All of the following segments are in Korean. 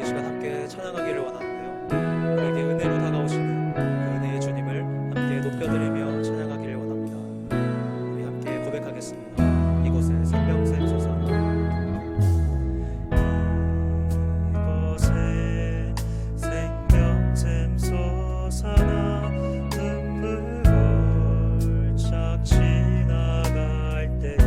시간 함께 찬양하기를 원하는데요. 우리에게 은혜로 다가오시는 그 은혜의 주님을 함께 높여드리며 찬양하기를 원합니다. 우리 함께 고백하겠습니다. 이곳에 생명샘 솟아나, 이곳에 생명샘 솟아나, 눈물 골짝 지나갈 때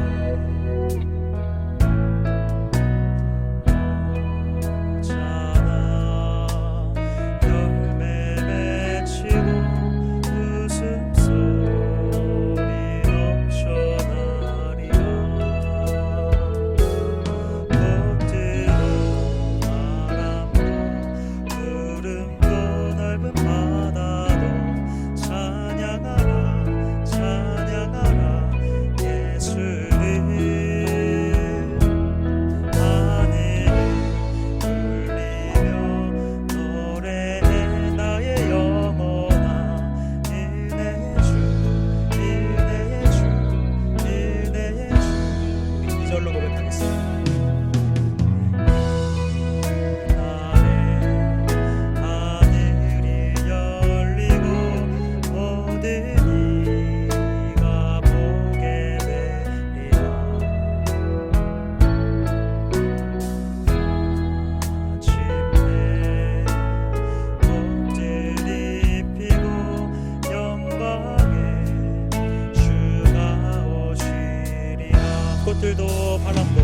꽃들도 바람도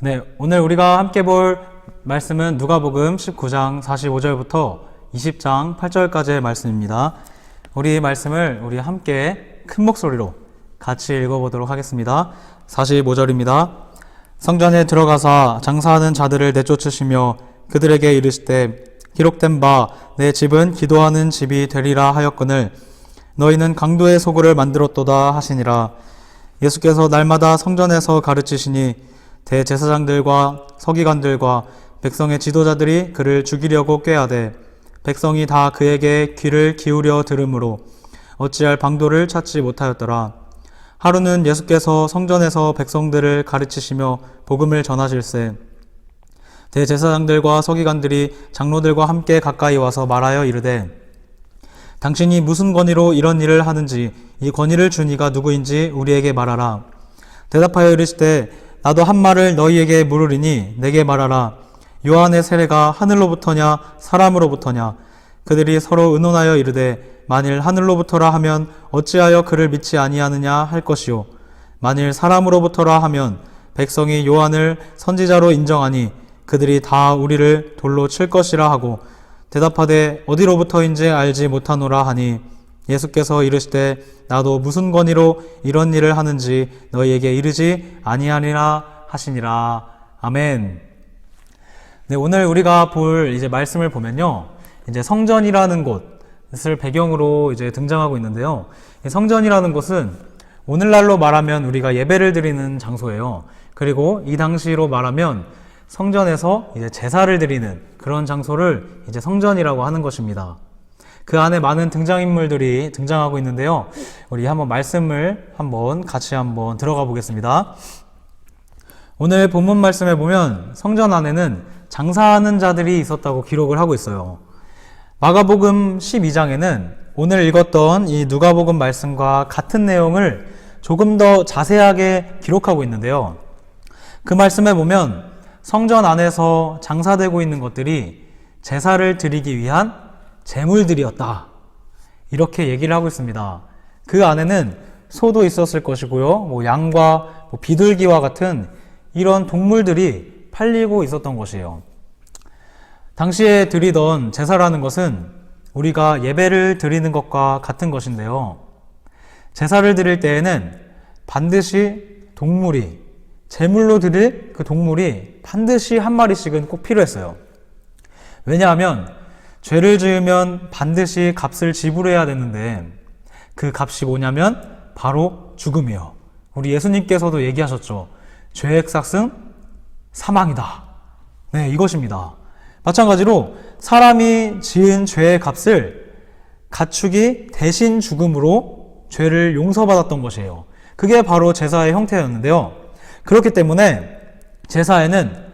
네, 오늘 우리가 함께 볼 말씀은 누가복음 19장 45절부터 20장 8절까지의 말씀입니다. 우리 말씀을 우리 함께 큰 목소리로 같이 읽어보도록 하겠습니다. 45절입니다. 성전에 들어가사 장사하는 자들을 내쫓으시며 그들에게 이르시되 기록된 바 내 집은 기도하는 집이 되리라 하였거늘 너희는 강도의 소굴을 만들었도다 하시니라. 예수께서 날마다 성전에서 가르치시니 대제사장들과 서기관들과 백성의 지도자들이 그를 죽이려고 꾀하되 백성이 다 그에게 귀를 기울여 들으므로 어찌할 방도를 찾지 못하였더라. 하루는 예수께서 성전에서 백성들을 가르치시며 복음을 전하실세 대제사장들과 서기관들이 장로들과 함께 가까이 와서 말하여 이르되 당신이 무슨 권위로 이런 일을 하는지 이 권위를 준 이가 누구인지 우리에게 말하라. 대답하여 이르시되 나도 한 말을 너희에게 물으리니 내게 말하라. 요한의 세례가 하늘로부터냐 사람으로부터냐? 그들이 서로 의논하여 이르되 만일 하늘로부터라 하면 어찌하여 그를 믿지 아니하느냐 할 것이요 만일 사람으로부터라 하면 백성이 요한을 선지자로 인정하니 그들이 다 우리를 돌로 칠 것이라 하고 대답하되 어디로부터인지 알지 못하노라 하니 예수께서 이르시되 나도 무슨 권위로 이런 일을 하는지 너희에게 이르지 아니하리라 하시니라. 아멘. 네, 오늘 우리가 볼 이제 말씀을 보면요, 이제 성전이라는 곳을 배경으로 이제 등장하고 있는데요. 성전이라는 곳은 오늘날로 말하면 우리가 예배를 드리는 장소예요. 그리고 이 당시로 말하면 성전에서 이제 제사를 드리는 그런 장소를 이제 성전이라고 하는 것입니다. 그 안에 많은 등장인물들이 등장하고 있는데요. 우리 한번 말씀을 같이 들어가 보겠습니다. 오늘 본문 말씀에 보면 성전 안에는 장사하는 자들이 있었다고 기록을 하고 있어요. 마가복음 12장에는 오늘 읽었던 이 누가복음 말씀과 같은 내용을 조금 더 자세하게 기록하고 있는데요. 그 말씀에 보면 성전 안에서 장사되고 있는 것들이 제사를 드리기 위한 제물들이었다, 이렇게 얘기를 하고 있습니다. 그 안에는 소도 있었을 것이고요, 양과 비둘기와 같은 이런 동물들이 팔리고 있었던 것이에요. 당시에 드리던 제사라는 것은 우리가 예배를 드리는 것과 같은 것인데요. 제사를 드릴 때에는 반드시 제물로 드릴 그 동물이 반드시 한 마리씩은 꼭 필요했어요. 왜냐하면 죄를 지으면 반드시 값을 지불해야 되는데, 그 값이 뭐냐면 바로 죽음이요. 우리 예수님께서도 얘기하셨죠. 죄의 삭은 사망이다. 네, 이것입니다. 마찬가지로 사람이 지은 죄의 값을 가축이 대신 죽음으로 죄를 용서받았던 것이에요. 그게 바로 제사의 형태였는데요. 그렇기 때문에 제사에는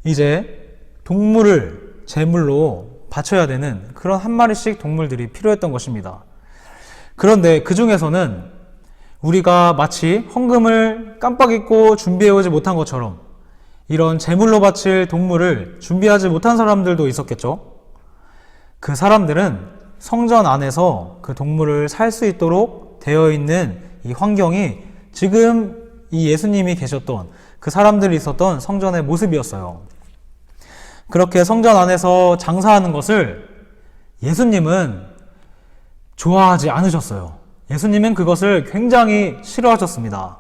이제 동물을 제물로 바쳐야 되는 그런 한 마리씩 동물들이 필요했던 것입니다. 그런데 그 중에서는 우리가 마치 헌금을 깜빡 잊고 준비해오지 못한 것처럼 이런 제물로 바칠 동물을 준비하지 못한 사람들도 있었겠죠. 그 사람들은 성전 안에서 그 동물을 살 수 있도록 되어 있는 이 환경이 지금 이 예수님이 계셨던 그 사람들이 있었던 성전의 모습이었어요. 그렇게 성전 안에서 장사하는 것을 예수님은 좋아하지 않으셨어요. 예수님은 그것을 굉장히 싫어하셨습니다.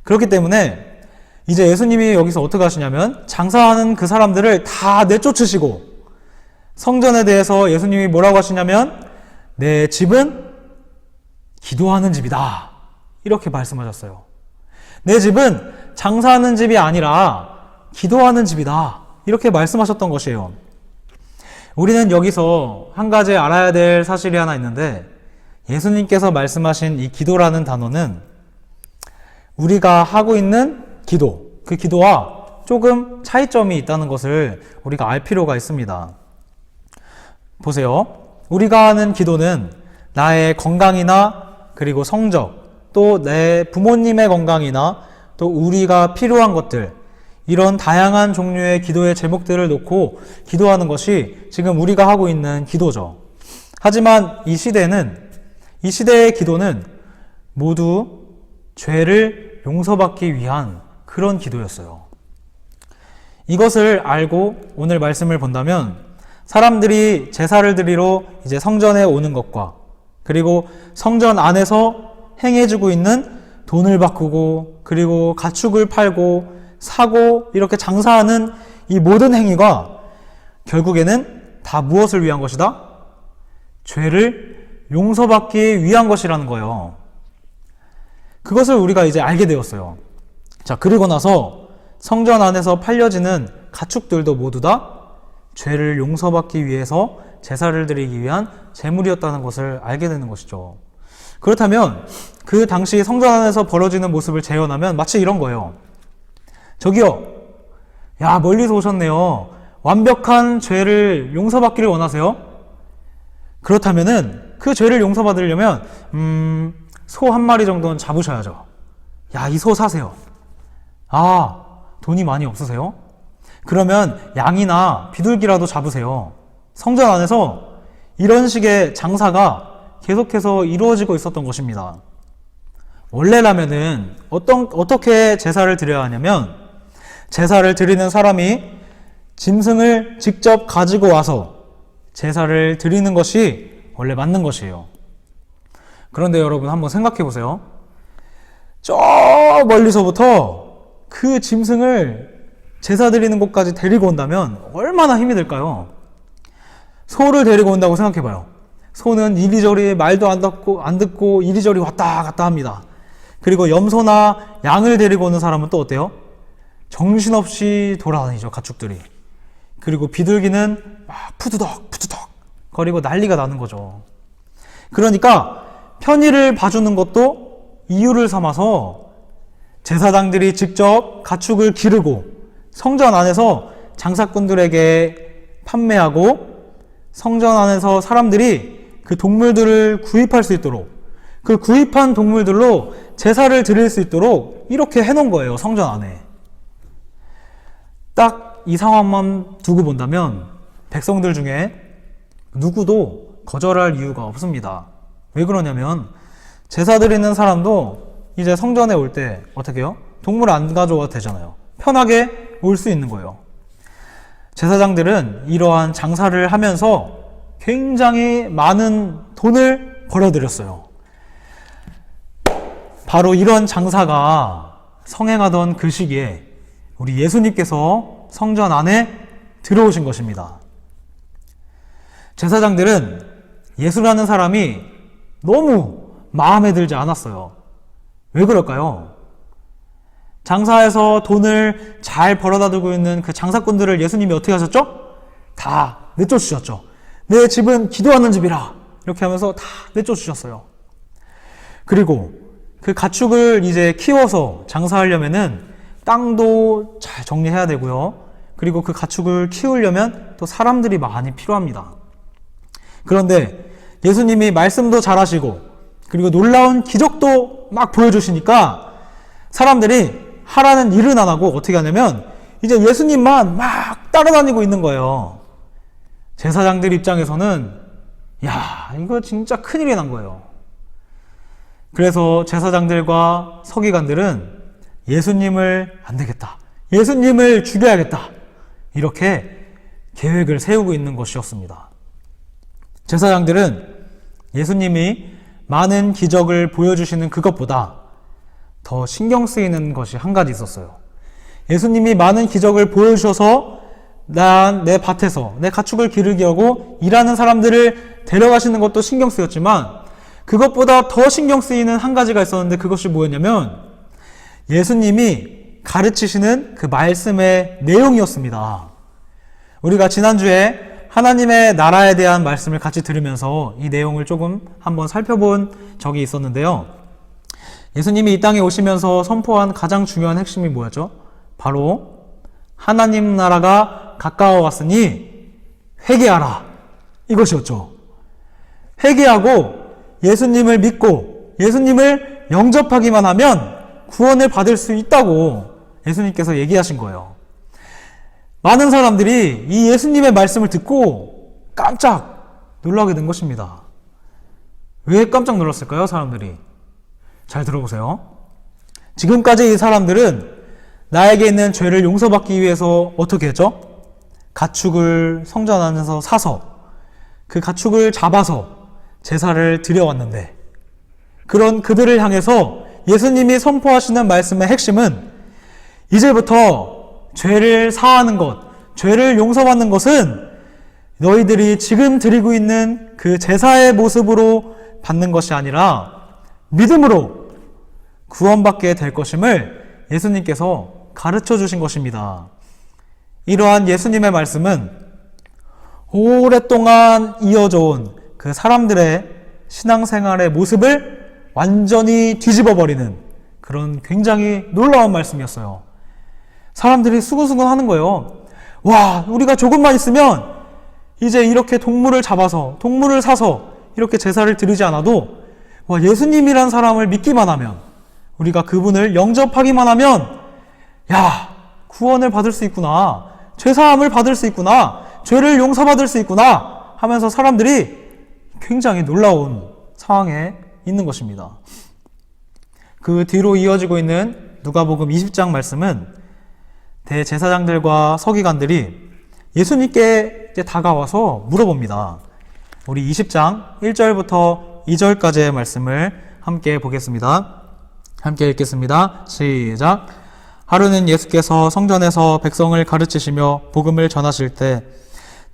그렇기 때문에 이제 예수님이 여기서 어떻게 하시냐면 장사하는 그 사람들을 다 내쫓으시고, 성전에 대해서 예수님이 뭐라고 하시냐면 내 집은 기도하는 집이다, 이렇게 말씀하셨어요. 내 집은 장사하는 집이 아니라 기도하는 집이다, 이렇게 말씀하셨던 것이에요. 우리는 여기서 한 가지 알아야 될 사실이 하나 있는데, 예수님께서 말씀하신 이 기도라는 단어는 우리가 하고 있는 기도, 그 기도와 조금 차이점이 있다는 것을 우리가 알 필요가 있습니다. 보세요. 우리가 하는 기도는 나의 건강이나 그리고 성적, 또 내 부모님의 건강이나 또 우리가 필요한 것들, 이런 다양한 종류의 기도의 제목들을 놓고 기도하는 것이 지금 우리가 하고 있는 기도죠. 하지만 이 시대의 기도는 모두 죄를 용서받기 위한 그런 기도였어요. 이것을 알고 오늘 말씀을 본다면 사람들이 제사를 드리러 이제 성전에 오는 것과, 그리고 성전 안에서 행해지고 있는 돈을 바꾸고 그리고 가축을 팔고 사고 이렇게 장사하는 이 모든 행위가 결국에는 다 무엇을 위한 것이다? 죄를 용서받기 위한 것이라는 거예요. 그것을 우리가 이제 알게 되었어요. 자, 그리고 나서 성전 안에서 팔려지는 가축들도 모두 다 죄를 용서받기 위해서 제사를 드리기 위한 제물이었다는 것을 알게 되는 것이죠. 그렇다면 그 당시 성전 안에서 벌어지는 모습을 재현하면 마치 이런 거예요. 저기요, 야, 멀리서 오셨네요. 완벽한 죄를 용서받기를 원하세요? 그렇다면은 그 죄를 용서받으려면 소 한 마리 정도는 잡으셔야죠. 야, 이 소 사세요. 아, 돈이 많이 없으세요? 그러면 양이나 비둘기라도 잡으세요. 성전 안에서 이런 식의 장사가 계속해서 이루어지고 있었던 것입니다. 원래라면은 어떻게 제사를 드려야 하냐면, 제사를 드리는 사람이 짐승을 직접 가지고 와서 제사를 드리는 것이 원래 맞는 것이에요. 그런데 여러분 한번 생각해 보세요. 저 멀리서부터 그 짐승을 제사 드리는 곳까지 데리고 온다면 얼마나 힘이 들까요? 소를 데리고 온다고 생각해 봐요. 소는 이리저리 말도 안 듣고 이리저리 왔다 갔다 합니다. 그리고 염소나 양을 데리고 오는 사람은 또 어때요? 정신없이 돌아다니죠, 가축들이. 그리고 비둘기는 막 푸드덕 거리고 난리가 나는 거죠. 그러니까 편의를 봐주는 것도 이유를 삼아서 제사장들이 직접 가축을 기르고 성전 안에서 장사꾼들에게 판매하고 성전 안에서 사람들이 그 동물들을 구입할 수 있도록, 그 구입한 동물들로 제사를 드릴 수 있도록 이렇게 해놓은 거예요, 성전 안에. 딱 이 상황만 두고 본다면 백성들 중에 누구도 거절할 이유가 없습니다. 왜 그러냐면 제사 드리는 사람도 이제 성전에 올 때 어떻게 해요? 동물 안 가져와도 되잖아요. 편하게 올 수 있는 거예요. 제사장들은 이러한 장사를 하면서 굉장히 많은 돈을 벌어들였어요. 바로 이런 장사가 성행하던 그 시기에 우리 예수님께서 성전 안에 들어오신 것입니다. 제사장들은 예수라는 사람이 너무 마음에 들지 않았어요. 왜 그럴까요? 장사해서 돈을 잘 벌어다 두고 있는 그 장사꾼들을 예수님이 어떻게 하셨죠? 다 내쫓으셨죠. 내 집은 기도하는 집이라 이렇게 하면서 다 내쫓으셨어요. 그리고 그 가축을 이제 키워서 장사하려면은 땅도 잘 정리해야 되고요. 그리고 그 가축을 키우려면 또 사람들이 많이 필요합니다. 그런데 예수님이 말씀도 잘하시고 그리고 놀라운 기적도 막 보여주시니까 사람들이 하라는 일은 안 하고 어떻게 하냐면 이제 예수님만 막 따라다니고 있는 거예요. 제사장들 입장에서는 야, 이거 진짜 큰일이 난 거예요. 그래서 제사장들과 서기관들은 예수님을 안 되겠다, 예수님을 죽여야겠다, 이렇게 계획을 세우고 있는 것이었습니다. 제사장들은 예수님이 많은 기적을 보여주시는 그것보다 더 신경 쓰이는 것이 한 가지 있었어요. 예수님이 많은 기적을 보여주셔서 내 밭에서 내 가축을 기르게 하고 일하는 사람들을 데려가시는 것도 신경 쓰였지만 그것보다 더 신경 쓰이는 한 가지가 있었는데 그것이 뭐였냐면 예수님이 가르치시는 그 말씀의 내용이었습니다. 우리가 지난주에 하나님의 나라에 대한 말씀을 같이 들으면서 이 내용을 조금 한번 살펴본 적이 있었는데요. 예수님이 이 땅에 오시면서 선포한 가장 중요한 핵심이 뭐였죠? 바로 하나님 나라가 가까워 왔으니 회개하라, 이것이었죠. 회개하고 예수님을 믿고 예수님을 영접하기만 하면 구원을 받을 수 있다고 예수님께서 얘기하신 거예요. 많은 사람들이 이 예수님의 말씀을 듣고 깜짝 놀라게 된 것입니다. 왜 깜짝 놀랐을까요, 사람들이? 잘 들어보세요. 지금까지 이 사람들은 나에게 있는 죄를 용서받기 위해서 어떻게 했죠? 가축을 성전 안에서 사서 그 가축을 잡아서 제사를 드려왔는데, 그런 그들을 향해서 예수님이 선포하시는 말씀의 핵심은 이제부터 죄를 사하는 것, 죄를 용서받는 것은 너희들이 지금 드리고 있는 그 제사의 모습으로 받는 것이 아니라 믿음으로 구원받게 될 것임을 예수님께서 가르쳐 주신 것입니다. 이러한 예수님의 말씀은 오랫동안 이어져 온 그 사람들의 신앙생활의 모습을 완전히 뒤집어 버리는 그런 굉장히 놀라운 말씀이었어요. 사람들이 수근수근 하는 거예요. 와, 우리가 조금만 있으면 이제 이렇게 동물을 잡아서, 동물을 사서 이렇게 제사를 드리지 않아도 와, 예수님이란 사람을 믿기만 하면, 우리가 그분을 영접하기만 하면 야, 구원을 받을 수 있구나, 죄사함을 받을 수 있구나, 죄를 용서받을 수 있구나 하면서 사람들이 굉장히 놀라운 상황에 있는 것입니다. 그 뒤로 이어지고 있는 누가복음 20장 말씀은 대제사장들과 서기관들이 예수님께 이제 다가와서 물어봅니다. 우리 20장 1절부터 2절까지의 말씀을 함께 보겠습니다. 함께 읽겠습니다. 시작. 하루는 예수께서 성전에서 백성을 가르치시며 복음을 전하실 때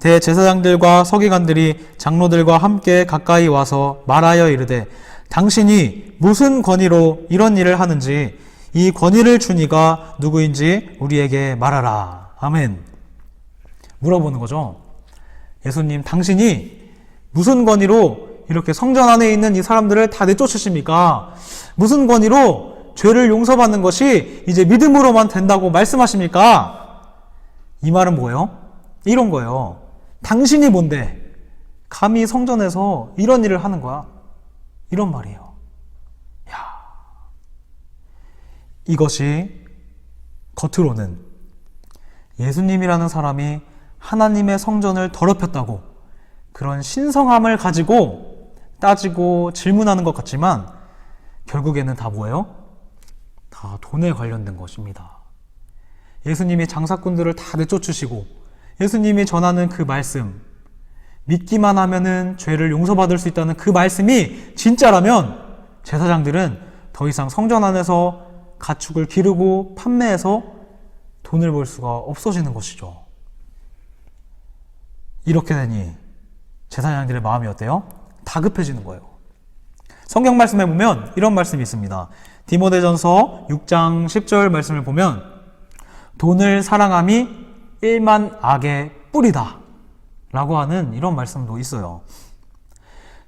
대제사장들과 서기관들이 장로들과 함께 가까이 와서 말하여 이르되 당신이 무슨 권위로 이런 일을 하는지 이 권위를 준 이가 누구인지 우리에게 말하라. 아멘. 물어보는 거죠. 예수님, 당신이 무슨 권위로 이렇게 성전 안에 있는 이 사람들을 다 내쫓으십니까? 무슨 권위로 죄를 용서받는 것이 이제 믿음으로만 된다고 말씀하십니까? 이 말은 뭐예요? 이런 거예요. 당신이 뭔데 감히 성전에서 이런 일을 하는 거야? 이런 말이에요. 야, 이것이 겉으로는 예수님이라는 사람이 하나님의 성전을 더럽혔다고 그런 신성함을 가지고 따지고 질문하는 것 같지만 결국에는 다 뭐예요? 다 돈에 관련된 것입니다. 예수님이 장사꾼들을 다 내쫓으시고 예수님이 전하는 그 말씀, 믿기만 하면은 죄를 용서받을 수 있다는 그 말씀이 진짜라면 제사장들은 더 이상 성전 안에서 가축을 기르고 판매해서 돈을 벌 수가 없어지는 것이죠. 이렇게 되니 제사장들의 마음이 어때요? 다급해지는 거예요. 성경 말씀에 보면 이런 말씀이 있습니다. 디모데전서 6장 10절 말씀을 보면 돈을 사랑함이 일만 악의 뿌리다 라고 하는 이런 말씀도 있어요.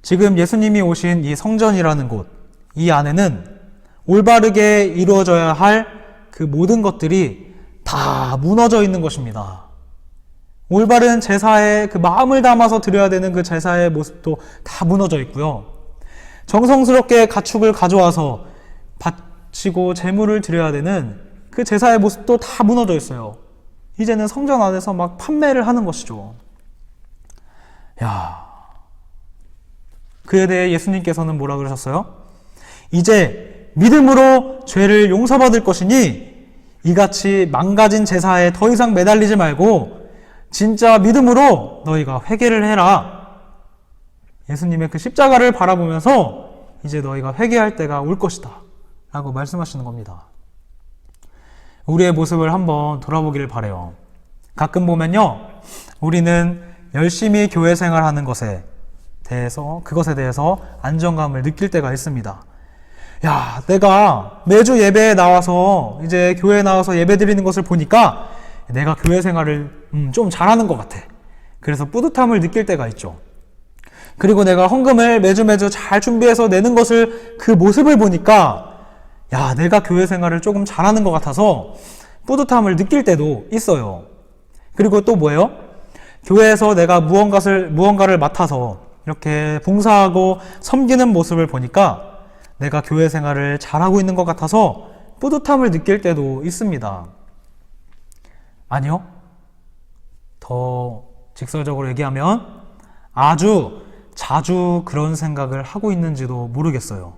지금 예수님이 오신 이 성전이라는 곳, 이 안에는 올바르게 이루어져야 할 그 모든 것들이 다 무너져 있는 것입니다. 올바른 제사에 그 마음을 담아서 드려야 되는 그 제사의 모습도 다 무너져 있고요. 정성스럽게 가축을 가져와서 바치고 제물을 드려야 되는 그 제사의 모습도 다 무너져 있어요. 이제는 성전 안에서 막 판매를 하는 것이죠. 야, 그에 대해 예수님께서는 뭐라 그러셨어요? 이제 믿음으로 죄를 용서받을 것이니 이같이 망가진 제사에 더 이상 매달리지 말고 진짜 믿음으로 너희가 회개를 해라. 예수님의 그 십자가를 바라보면서 이제 너희가 회개할 때가 올 것이다 라고 말씀하시는 겁니다. 우리의 모습을 한번 돌아보기를 바라요. 가끔 보면요, 우리는 열심히 교회 생활하는 것에 대해서 안정감을 느낄 때가 있습니다. 야, 내가 매주 예배에 나와서 이제 교회에 나와서 예배 드리는 것을 보니까 내가 교회 생활을 좀 잘하는 것 같아. 그래서 뿌듯함을 느낄 때가 있죠. 그리고 내가 헌금을 매주 잘 준비해서 내는 것을 그 모습을 보니까 야, 내가 교회 생활을 조금 잘하는 것 같아서 뿌듯함을 느낄 때도 있어요. 그리고 또 뭐예요? 교회에서 내가 무언가를 맡아서 이렇게 봉사하고 섬기는 모습을 보니까 내가 교회 생활을 잘하고 있는 것 같아서 뿌듯함을 느낄 때도 있습니다. 아니요. 더 직설적으로 얘기하면 아주 자주 그런 생각을 하고 있는지도 모르겠어요.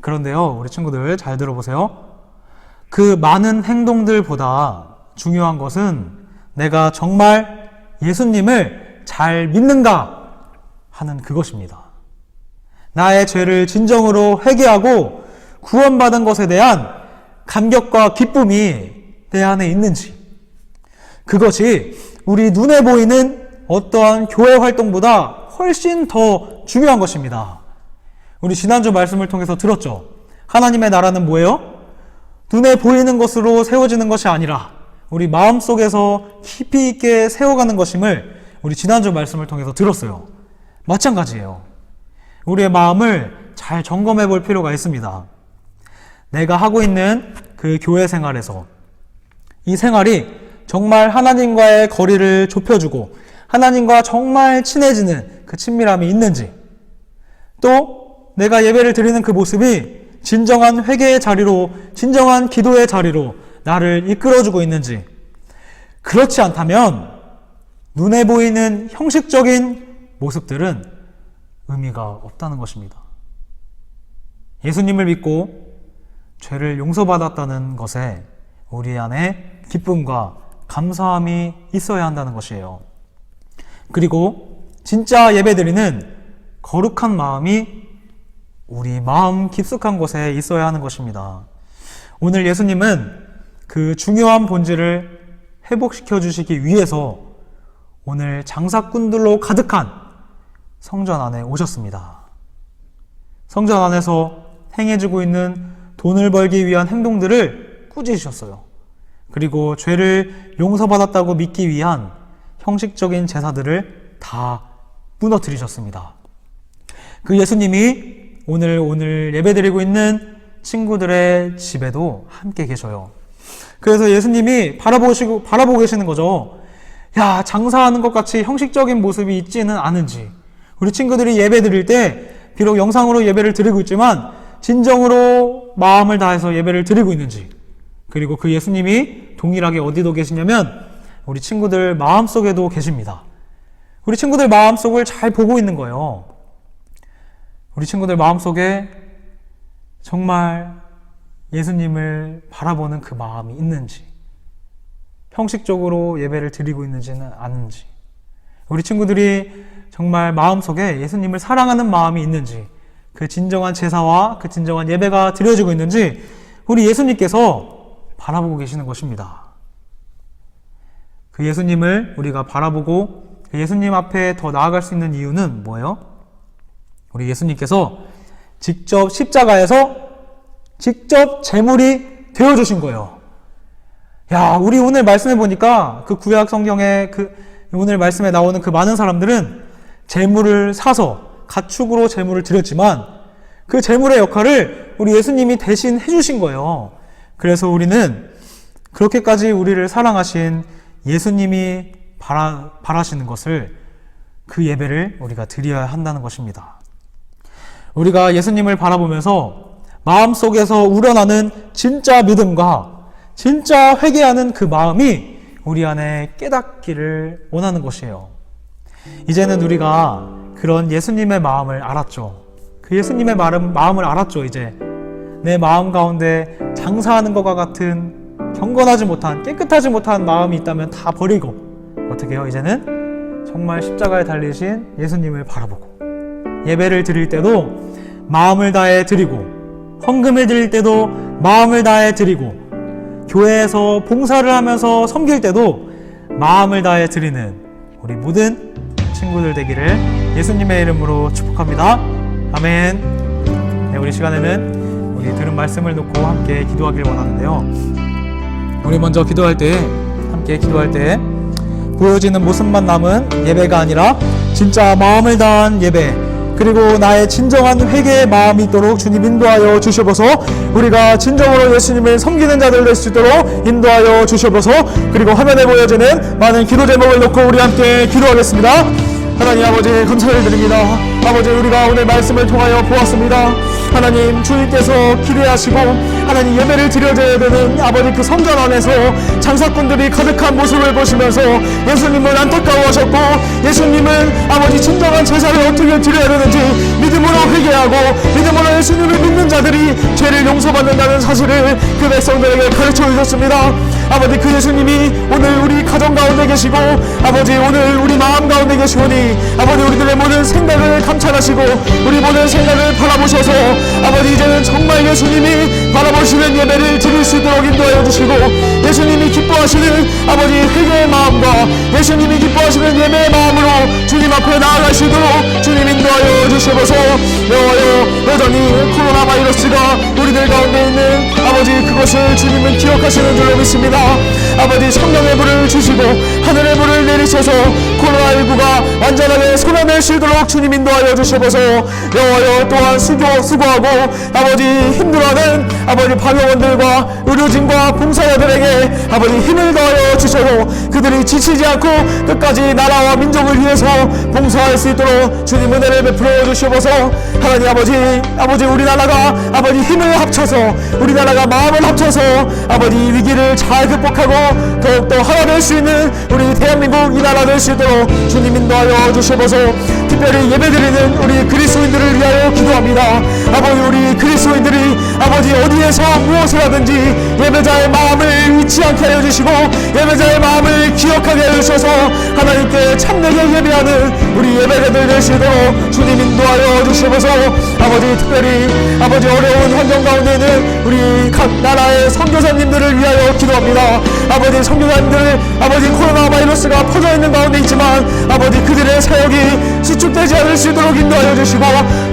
그런데요, 우리 친구들 잘 들어보세요. 그 많은 행동들보다 중요한 것은 내가 정말 예수님을 잘 믿는가 하는 그것입니다. 나의 죄를 진정으로 회개하고 구원받은 것에 대한 감격과 기쁨이 내 안에 있는지, 그것이 우리 눈에 보이는 어떠한 교회 활동보다 훨씬 더 중요한 것입니다. 우리 지난주 말씀을 통해서 들었죠. 하나님의 나라는 뭐예요? 눈에 보이는 것으로 세워지는 것이 아니라 우리 마음속에서 깊이 있게 세워가는 것임을 우리 지난주 말씀을 통해서 들었어요. 마찬가지예요. 우리의 마음을 잘 점검해 볼 필요가 있습니다. 내가 하고 있는 그 교회 생활에서 이 생활이 정말 하나님과의 거리를 좁혀주고 하나님과 정말 친해지는 그 친밀함이 있는지, 또 내가 예배를 드리는 그 모습이 진정한 회개의 자리로, 진정한 기도의 자리로 나를 이끌어주고 있는지, 그렇지 않다면 눈에 보이는 형식적인 모습들은 의미가 없다는 것입니다. 예수님을 믿고 죄를 용서받았다는 것에 우리 안에 기쁨과 감사함이 있어야 한다는 것이에요. 그리고 진짜 예배드리는 거룩한 마음이 우리 마음 깊숙한 곳에 있어야 하는 것입니다. 오늘 예수님은 그 중요한 본질을 회복시켜 주시기 위해서 오늘 장사꾼들로 가득한 성전 안에 오셨습니다. 성전 안에서 행해지고 있는 돈을 벌기 위한 행동들을 꾸짖으셨어요. 그리고 죄를 용서받았다고 믿기 위한 형식적인 제사들을 다 무너뜨리셨습니다. 그 예수님이 오늘 예배드리고 있는 친구들의 집에도 함께 계셔요. 그래서 예수님이 바라보고 계시는 거죠. 야, 장사하는 것 같이 형식적인 모습이 있지는 않은지, 우리 친구들이 예배 드릴 때 비록 영상으로 예배를 드리고 있지만 진정으로 마음을 다해서 예배를 드리고 있는지, 그리고 그 예수님이 동일하게 어디도 계시냐면 우리 친구들 마음속에도 계십니다. 우리 친구들 마음속을 잘 보고 있는 거예요. 우리 친구들 마음속에 정말 예수님을 바라보는 그 마음이 있는지, 형식적으로 예배를 드리고 있는지는 않은지, 우리 친구들이 정말 마음속에 예수님을 사랑하는 마음이 있는지, 그 진정한 제사와 그 진정한 예배가 드려지고 있는지 우리 예수님께서 바라보고 계시는 것입니다. 그 예수님을 우리가 바라보고 그 예수님 앞에 더 나아갈 수 있는 이유는 뭐예요? 우리 예수님께서 직접 십자가에서 직접 제물이 되어주신 거예요. 야, 우리 오늘 말씀해 보니까 그 구약 성경에 오늘 말씀에 나오는 그 많은 사람들은 제물을 사서 가축으로 제물을 드렸지만 그 제물의 역할을 우리 예수님이 대신 해주신 거예요. 그래서 우리는 그렇게까지 우리를 사랑하신 예수님이 바라시는 것을, 그 예배를 우리가 드려야 한다는 것입니다. 우리가 예수님을 바라보면서 마음속에서 우러나는 진짜 믿음과 진짜 회개하는 그 마음이 우리 안에 깨닫기를 원하는 것이에요. 이제는 우리가 그런 예수님의 마음을 알았죠. 그 예수님의 마음을 알았죠. 이제 내 마음 가운데 장사하는 것과 같은 경건하지 못한, 깨끗하지 못한 마음이 있다면 다 버리고 어떻게 해요? 이제는 정말 십자가에 달리신 예수님을 바라보고 예배를 드릴 때도 마음을 다해 드리고, 헌금을 드릴 때도 마음을 다해 드리고, 교회에서 봉사를 하면서 섬길 때도 마음을 다해 드리는 우리 모든 친구들 되기를 예수님의 이름으로 축복합니다. 아멘. 네, 우리 시간에는 우리 들은 말씀을 놓고 함께 기도하길 원하는데요. 우리 먼저 함께 기도할 때 보여지는 모습만 남은 예배가 아니라 진짜 마음을 다한 예배, 그리고 나의 진정한 회개의 마음이 있도록 주님 인도하여 주셔서 우리가 진정으로 예수님을 섬기는 자들 될 수 있도록 인도하여 주셔서, 그리고 화면에 보여지는 많은 기도 제목을 놓고 우리 함께 기도하겠습니다. 하나님 아버지, 감사를 드립니다. 아버지, 우리가 오늘 말씀을 통하여 보았습니다. 하나님, 주님께서 기대하시고 하나님 예배를 드려져야 되는 아버지 그 성전 안에서 장사꾼들이 가득한 모습을 보시면서 예수님을 안타까워하셨고, 예수님은 아버지 진정한 제사를 어떻게 드려야 되는지 믿음으로 회개하고 믿음으로 예수님을 믿는 자들이 죄를 용서받는다는 사실을 그 백성들에게 가르쳐 주셨습니다. 아버지, 그 예수님이 오늘 우리 가정 가운데 계시고 아버지 오늘 우리 마음 가운데 계시오니 아버지 우리들의 모든 생각을 감찰하시고 우리 모든 생각을 바라보셔서 아버지 이제는 정말 예수님이 바라보시는 예배를 드릴 수 있도록 인도하여 주시고, 예수님이 기뻐하시는 아버지 회개의 마음과 예수님이 기뻐하시는 예배의 마음으로 주님 앞에 나아갈 수 있도록 주님 인도하여 주셔서 여전히 코로나 바이러스가 우리들 가운데 있는 아버지 그것을 주님은 기억하시는 줄로 믿습니다. 아버지 성령의 불을 주시고 하늘의 불을 내리셔서 코로나19가 완전하게 소멸될 수 있도록 주님 인도하여 주셔서 또한 수고하고 아버지 힘들어하는 아버지 방역원들과 의료진과 봉사자들에게 아버지 힘을 더하여 주셔서 그들이 지치지 않고 끝까지 나라와 민족을 위해서 봉사할 수 있도록 주님 은혜를 베풀어 주셔서 하나님 아버지 우리나라가 아버지 힘을 합쳐서 우리나라가 마음을 합쳐서 아버지 이 위기를 잘 극복하고 더욱더 하나 될 수 있는 우리 대한민국 이 나라 될 수 있도록 주님 인도하여 주셔서 특별히 예배드리는 우리 그리스도인들을 위하여 기도합니다. 아버지 우리 그리스도인들이 아버지 어디에서 무엇을 하든지 예배자의 마음을 잊지 않게 하여 주시고 예배자의 마음을 기억하게 하여 주셔서 하나님께 참되게 예배하는 우리 예배자들 될 수 있도록 주님 인도하여 주시면서 아버지 특별히 아버지 어려운 환경 가운데 있는 우리 각 나라의 선교사님들을 위하여 기도합니다. 아버지 선교사님들 아버지 코로나 바이러스가 퍼져 있는 가운데 있지만 아버지 그들의 사역이 수축되지 않을 수 있도록 인도하여 주시고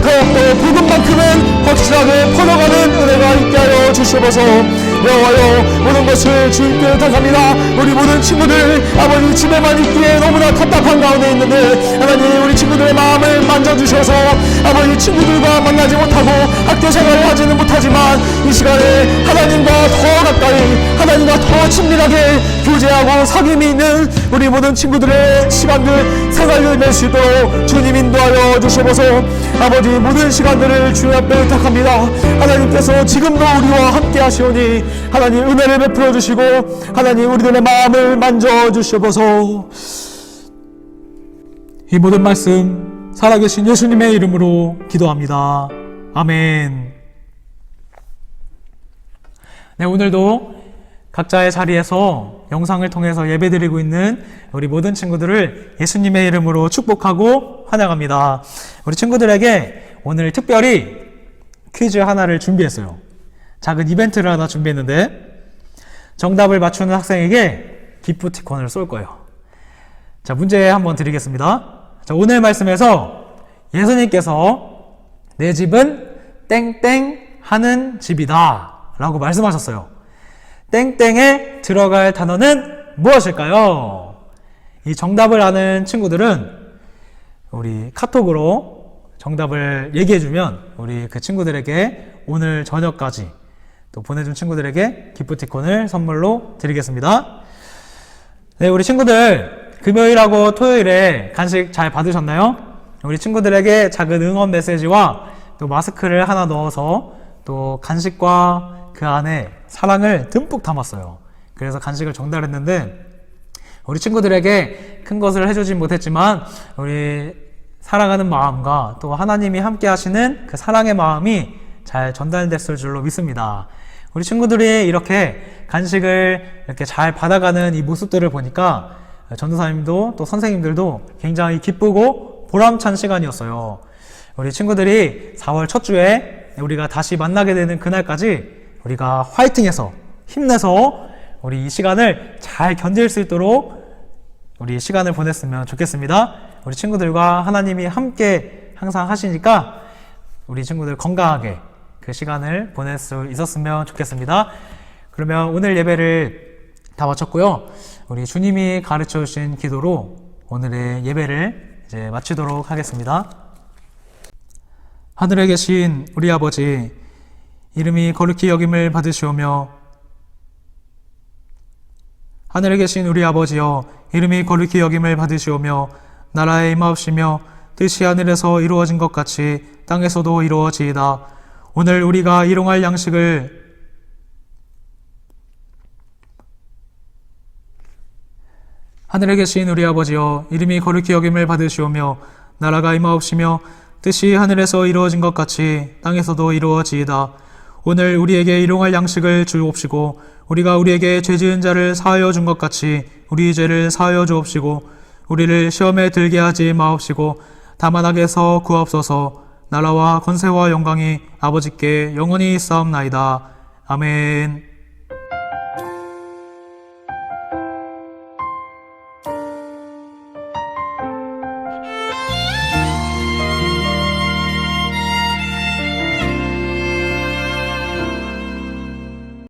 더욱더 복음만큼은 확실하게 퍼져가는 은혜가 있게 하여 주시옵소서. 여호와여, 모든 것을 주님께 부탁합니다. 우리 모든 친구들 아버지 집에만 있기에 너무나 답답한 가운데 있는데 하나님, 우리 친구들의 마음을 만져주셔서 아버지 친구들과 만나지 못하고 학교 생활을 하지는 못하지만 이 시간에 하나님과 더 가까이, 하나님과 더 친밀하게 교제하고 사귐이 있는 우리 모든 친구들의 시간들, 생활을 낼 수 있도록 주님 인도하여 주시옵소서. 아버지, 모든 시간들을 주님 앞에 부탁합니다. 하나님께서 지금도 우리와 함께 하시오니 하나님 은혜를 베풀어 주시고 하나님 우리들의 마음을 만져 주시옵소서. 이 모든 말씀 살아계신 예수님의 이름으로 기도합니다. 아멘. 네, 오늘도 각자의 자리에서 영상을 통해서 예배드리고 있는 우리 모든 친구들을 예수님의 이름으로 축복하고 환영합니다. 우리 친구들에게 오늘 특별히 퀴즈 하나를 준비했어요. 작은 이벤트를 하나 준비했는데 정답을 맞추는 학생에게 기프티콘을 쏠 거예요. 자, 문제 한번 드리겠습니다. 자, 오늘 말씀에서 예수님께서 내 집은 땡땡 하는 집이다 라고 말씀하셨어요. 땡땡에 들어갈 단어는 무엇일까요? 이 정답을 아는 친구들은 우리 카톡으로 정답을 얘기해주면 우리 그 친구들에게 오늘 저녁까지 또 보내준 친구들에게 기프티콘을 선물로 드리겠습니다. 네, 우리 친구들 금요일하고 토요일에 간식 잘 받으셨나요? 우리 친구들에게 작은 응원 메시지와 또 마스크를 하나 넣어서 또 간식과 그 안에 사랑을 듬뿍 담았어요. 그래서 간식을 전달했는데 우리 친구들에게 큰 것을 해주진 못했지만 우리 사랑하는 마음과 또 하나님이 함께 하시는 그 사랑의 마음이 잘 전달됐을 줄로 믿습니다. 우리 친구들이 이렇게 간식을 이렇게 잘 받아가는 이 모습들을 보니까 전도사님도 또 선생님들도 굉장히 기쁘고 보람찬 시간이었어요. 우리 친구들이 4월 첫 주에 우리가 다시 만나게 되는 그날까지 우리가 화이팅해서 힘내서 우리 이 시간을 잘 견딜 수 있도록 우리 시간을 보냈으면 좋겠습니다. 우리 친구들과 하나님이 함께 항상 하시니까 우리 친구들 건강하게 그 시간을 보낼 수 있었으면 좋겠습니다. 그러면 오늘 예배를 다 마쳤고요. 우리 주님이 가르쳐 주신 기도로 오늘의 예배를 이제 마치도록 하겠습니다. 하늘에 계신 우리 아버지, 이름이 거룩히 여김을 받으시오며, 하늘에 계신 우리 아버지여, 이름이 거룩히 여김을 받으시오며, 나라에 임하옵시며 뜻이 하늘에서 이루어진 것 같이 땅에서도 이루어지이다. 오늘 우리가 일용할 양식을 하늘에 계신 우리 아버지여, 이름이 거룩히 여김을 받으시오며, 나라가 임하옵시며 뜻이 하늘에서 이루어진 것 같이 땅에서도 이루어지이다. 오늘 우리에게 일용할 양식을 주옵시고 우리가 우리에게 죄 지은 자를 사하여 준 것 같이 우리 죄를 사하여 주옵시고 우리를 시험에 들게 하지 마옵시고 다만 악에서 구하옵소서. 나라와 권세와 영광이 아버지께 영원히 있사옵나이다. 아멘.